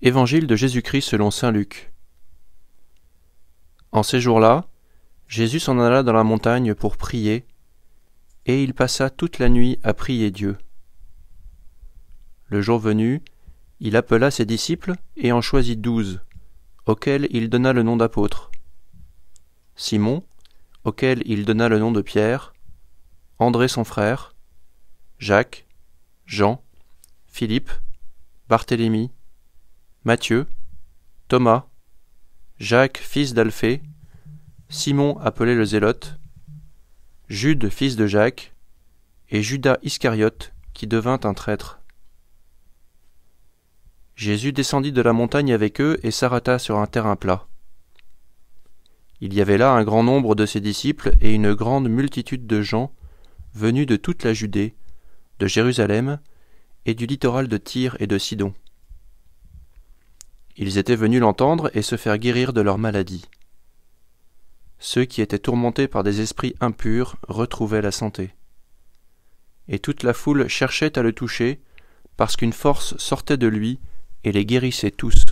Évangile de Jésus-Christ selon saint Luc. En ces jours-là, Jésus s'en alla dans la montagne pour prier, et il passa toute la nuit à prier Dieu. Le jour venu, il appela ses disciples et en choisit 12, auxquels il donna le nom d'apôtres. Simon, auquel il donna le nom de Pierre, André son frère, Jacques, Jean, Philippe, Barthélemy, Matthieu, Thomas, Jacques fils d'Alphée, Simon appelé le Zélote, Jude fils de Jacques, et Judas Iscariote qui devint un traître. Jésus descendit de la montagne avec eux et s'arrêta sur un terrain plat. Il y avait là un grand nombre de ses disciples et une grande multitude de gens venus de toute la Judée, de Jérusalem et du littoral de Tyr et de Sidon. Ils étaient venus l'entendre et se faire guérir de leur maladie. Ceux qui étaient tourmentés par des esprits impurs retrouvaient la santé. Et toute la foule cherchait à le toucher, parce qu'une force sortait de lui et les guérissait tous.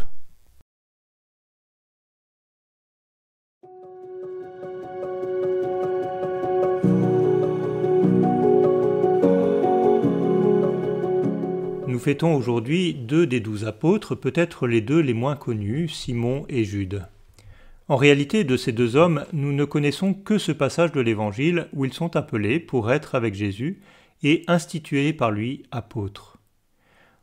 Nous fêtons aujourd'hui 2 des 12 apôtres, peut-être les 2 les moins connus, Simon et Jude. En réalité, de ces 2 hommes, nous ne connaissons que ce passage de l'Évangile où ils sont appelés pour être avec Jésus et institués par lui apôtres.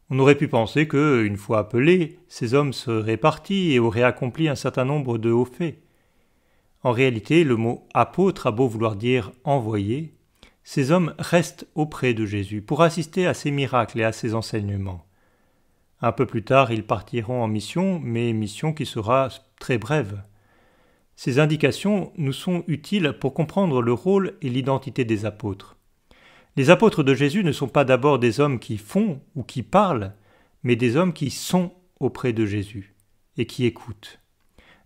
On aurait pu penser que, une fois appelés, ces hommes seraient partis et auraient accompli un certain nombre de hauts faits. En réalité, le mot apôtre a beau vouloir dire envoyé, ces hommes restent auprès de Jésus pour assister à ses miracles et à ses enseignements. Un peu plus tard, ils partiront en mission, mais mission qui sera très brève. Ces indications nous sont utiles pour comprendre le rôle et l'identité des apôtres. Les apôtres de Jésus ne sont pas d'abord des hommes qui font ou qui parlent, mais des hommes qui sont auprès de Jésus et qui écoutent.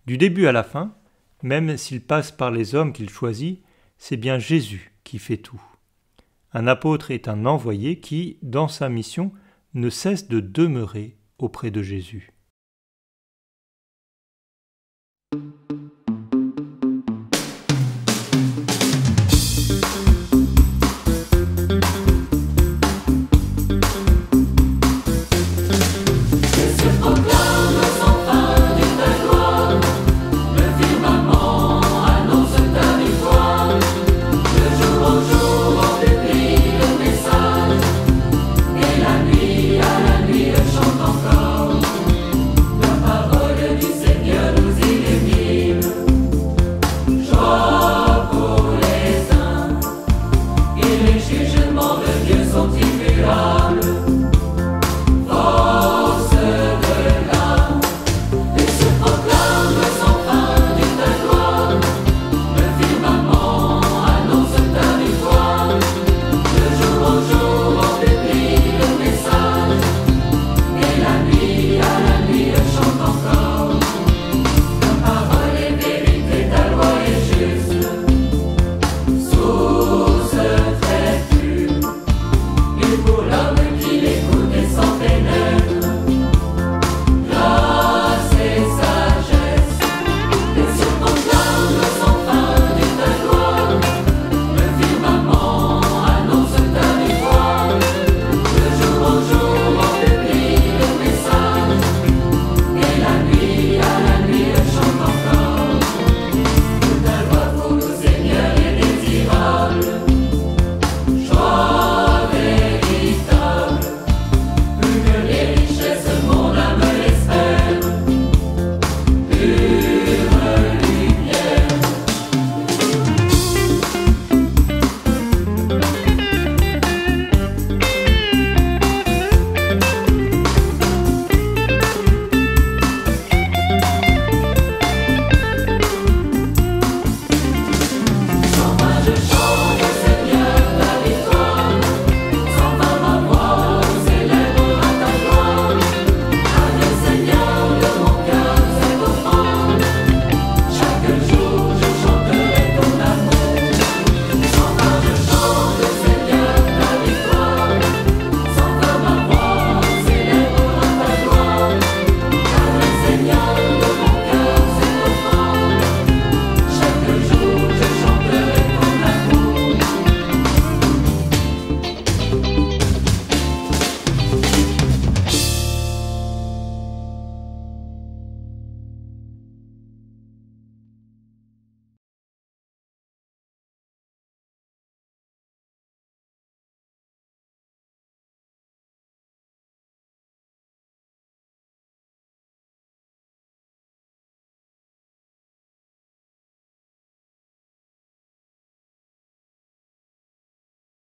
Du début à la fin, même s'ils passent par les hommes qu'il choisit, c'est bien Jésus qui fait tout. Un apôtre est un envoyé qui, dans sa mission, ne cesse de demeurer auprès de Jésus.